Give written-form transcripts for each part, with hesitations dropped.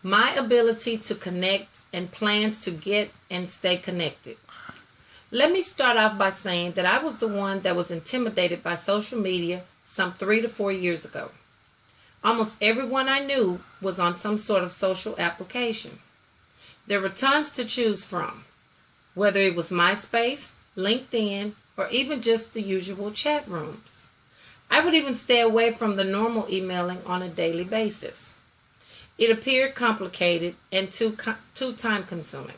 my ability to connect, and plans to get and stay connected. Let me start off by saying that I was the one that was intimidated by social media some 3 to 4 years ago. Almost everyone I knew was on some sort of social application. There were tons to choose from, whether it was MySpace, LinkedIn, or even just the usual chat rooms. I would even stay away from the normal emailing on a daily basis. It appeared complicated and too time consuming.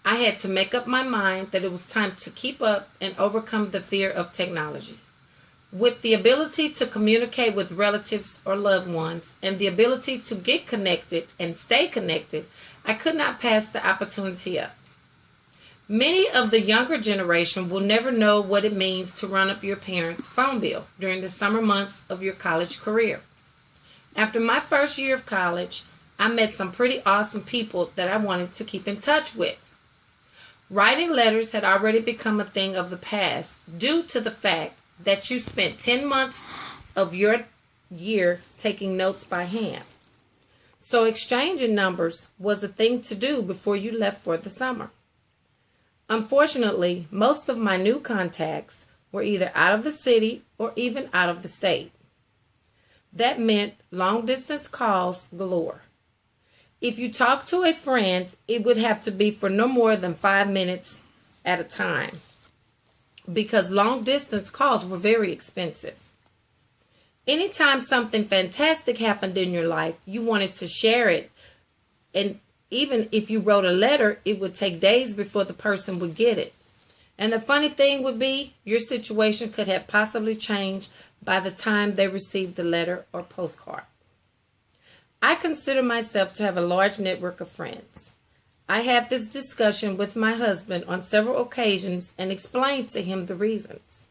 I had to make up my mind that it was time to keep up and overcome the fear of technology. With the ability to communicate with relatives or loved ones and the ability to get connected and stay connected, I could not pass the opportunity up. Many of the younger generation will never know what it means to run up your parents' phone bill during the summer months of your college career. After my first year of college, I met some pretty awesome people that I wanted to keep in touch with. Writing letters had already become a thing of the past due to the fact that you spent 10 months of your year taking notes by hand. So exchanging numbers was a thing to do before you left for the summer. Unfortunately, most of my new contacts were either out of the city or even out of the state. That meant long-distance calls galore. If you talk to a friend, it would have to be for no more than 5 minutes at a time, because long-distance calls were very expensive. Anytime something fantastic happened in your life, you wanted to share it, and even if you wrote a letter, it would take days before the person would get it. And the funny thing would be, your situation could have possibly changed by the time they received the letter or postcard. I consider myself to have a large network of friends. I had this discussion with my husband on several occasions and explained to him the reasons.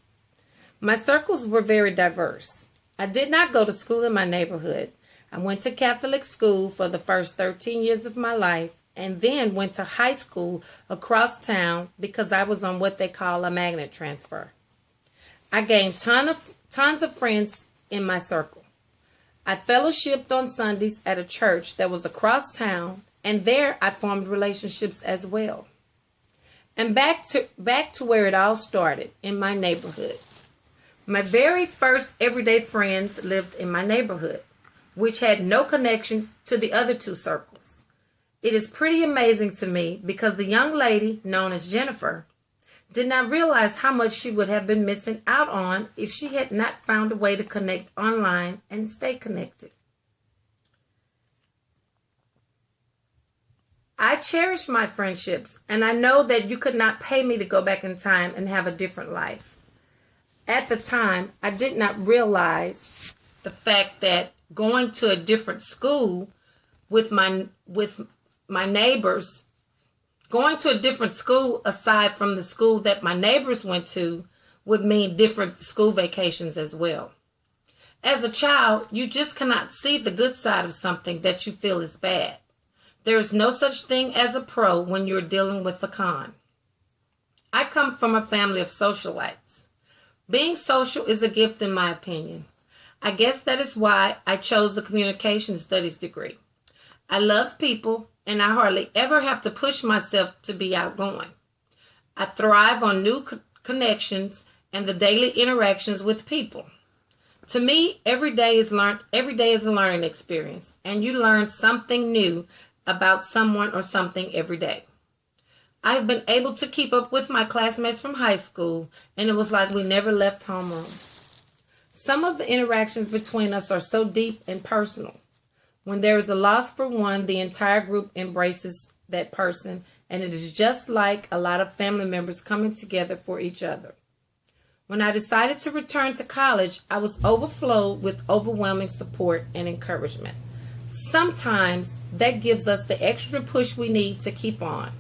My circles were very diverse. I did not go to school in my neighborhood. I went to Catholic school for the first 13 years of my life and then went to high school across town because I was on what they call a magnet transfer. I gained tons of friends in my circle. I fellowshipped on Sundays at a church that was across town, and there I formed relationships as well. And back to where it all started, in my neighborhood. My very first everyday friends lived in my neighborhood, which had no connection to the other two circles. It is pretty amazing to me because the young lady, known as Jennifer, did not realize how much she would have been missing out on if she had not found a way to connect online and stay connected. I cherish my friendships, and I know that you could not pay me to go back in time and have a different life. At the time, I did not realize the fact that going to a different school with my neighbors, going to a different school aside from the school that my neighbors went to, would mean different school vacations as well. As a child, you just cannot see the good side of something that you feel is bad. There is no such thing as a pro when you're dealing with a con. I come from a family of socialites. Being social is a gift in my opinion. I guess that is why I chose the communication studies degree. I love people, and I hardly ever have to push myself to be outgoing. I thrive on new connections and the daily interactions with people. To me, every day is a learning experience, and you learn something new about someone or something every day. I have been able to keep up with my classmates from high school, and it was like we never left homeroom. Some of the interactions between us are so deep and personal. When there is a loss for one, the entire group embraces that person, and it is just like a lot of family members coming together for each other. When I decided to return to college, I was overflowed with overwhelming support and encouragement. Sometimes that gives us the extra push we need to keep on.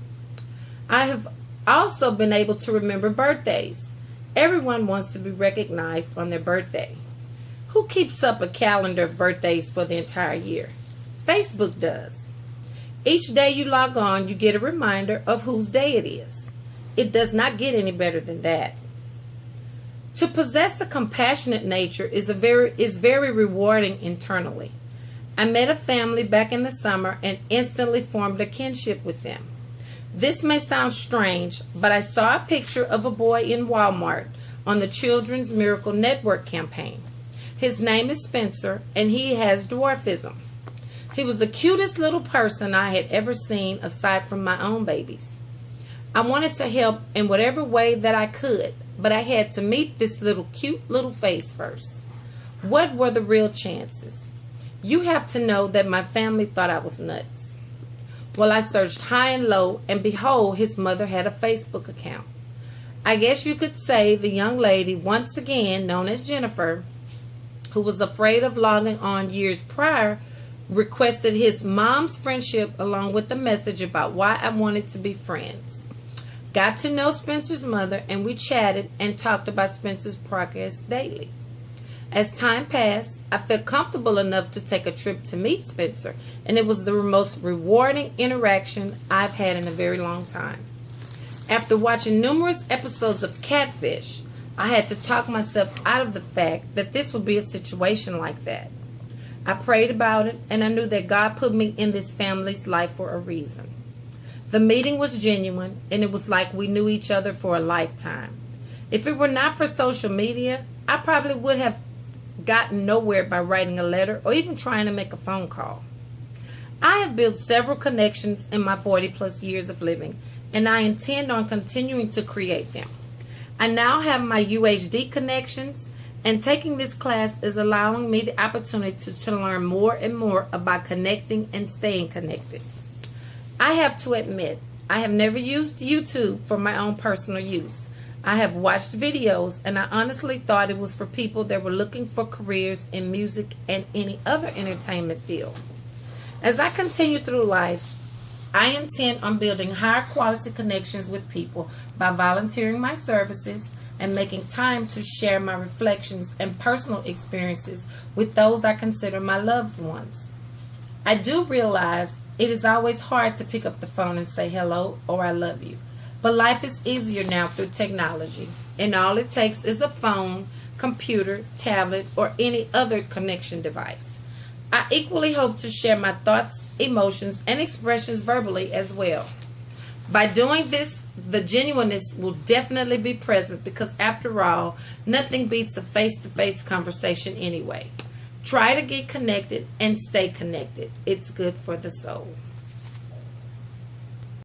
I have also been able to remember birthdays. Everyone wants to be recognized on their birthday. Who keeps up a calendar of birthdays for the entire year? Facebook does. Each day you log on, you get a reminder of whose day it is. It does not get any better than that. To possess a compassionate nature is very rewarding internally. I met a family back in the summer and instantly formed a kinship with them. This may sound strange, but I saw a picture of a boy in Walmart on the Children's Miracle Network campaign. His name is Spencer, and he has dwarfism. He was the cutest little person I had ever seen aside from my own babies. I wanted to help in whatever way that I could, but I had to meet this cute little face first. What were the real chances? You have to know that my family thought I was nuts. Well, I searched high and low, and behold, his mother had a Facebook account. I guess you could say the young lady, once again known as Jennifer, who was afraid of logging on years prior, requested his mom's friendship along with a message about why I wanted to be friends. Got to know Spencer's mother, and we chatted and talked about Spencer's progress daily. As time passed, I felt comfortable enough to take a trip to meet Spencer, and it was the most rewarding interaction I've had in a very long time. After watching numerous episodes of Catfish, I had to talk myself out of the fact that this would be a situation like that. I prayed about it, and I knew that God put me in this family's life for a reason. The meeting was genuine, and it was like we knew each other for a lifetime. If it were not for social media, I probably would have gotten nowhere by writing a letter or even trying to make a phone call. I have built several connections in my 40-plus years of living, and I intend on continuing to create them. I now have my UHD connections, and taking this class is allowing me the opportunity to learn more and more about connecting and staying connected. I have to admit, I have never used YouTube for my own personal use. I have watched videos, and I honestly thought it was for people that were looking for careers in music and any other entertainment field. As I continue through life, I intend on building higher quality connections with people by volunteering my services and making time to share my reflections and personal experiences with those I consider my loved ones. I do realize it is always hard to pick up the phone and say hello or I love you. But life is easier now through technology, and all it takes is a phone, computer, tablet, or any other connection device. I equally hope to share my thoughts, emotions, and expressions verbally as well. By doing this, the genuineness will definitely be present because, after all, nothing beats a face-to-face conversation anyway. Try to get connected and stay connected. It's good for the soul.